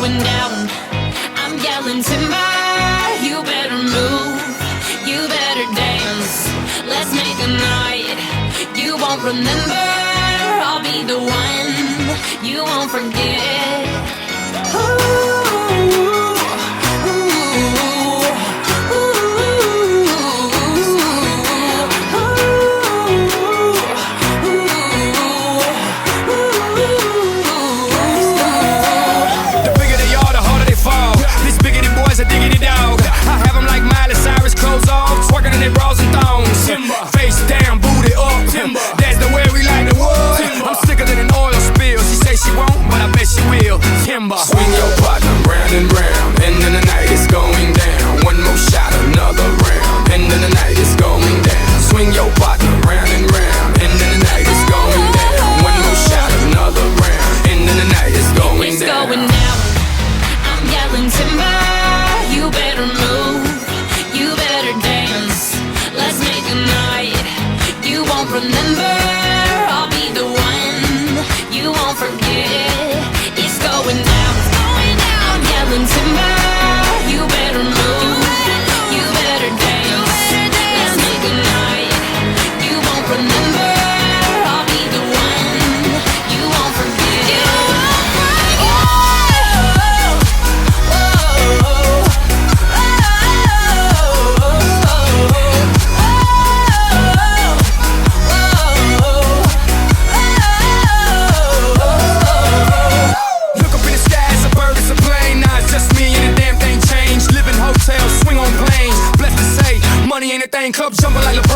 going down. I'm yelling timber. You better move, you better dance. Let's make a night you won't remember. I'll be the one you won't forget. Face down, booty up. That's the way we like the wood. I'm sicker than an oil spill. She say she won't, but I bet she will. Timber. Swing your partner round and round, and then the night is going down. One more shot, another round, and then the night is going down. Swing your partner round and round, and then the night is going down. One more shot, another round, and then the night is going down. It's going down. I'm yelling timber. You better move, you better dance. Let's make a night you won't remember. I'll be the one you won't forget. It's going down, it's going down. I'm yelling timber. You better move, you better dance. Let's make a night you won't remember. I'll be the one you won't forget. Money ain't a thing, club jumping like LeBron.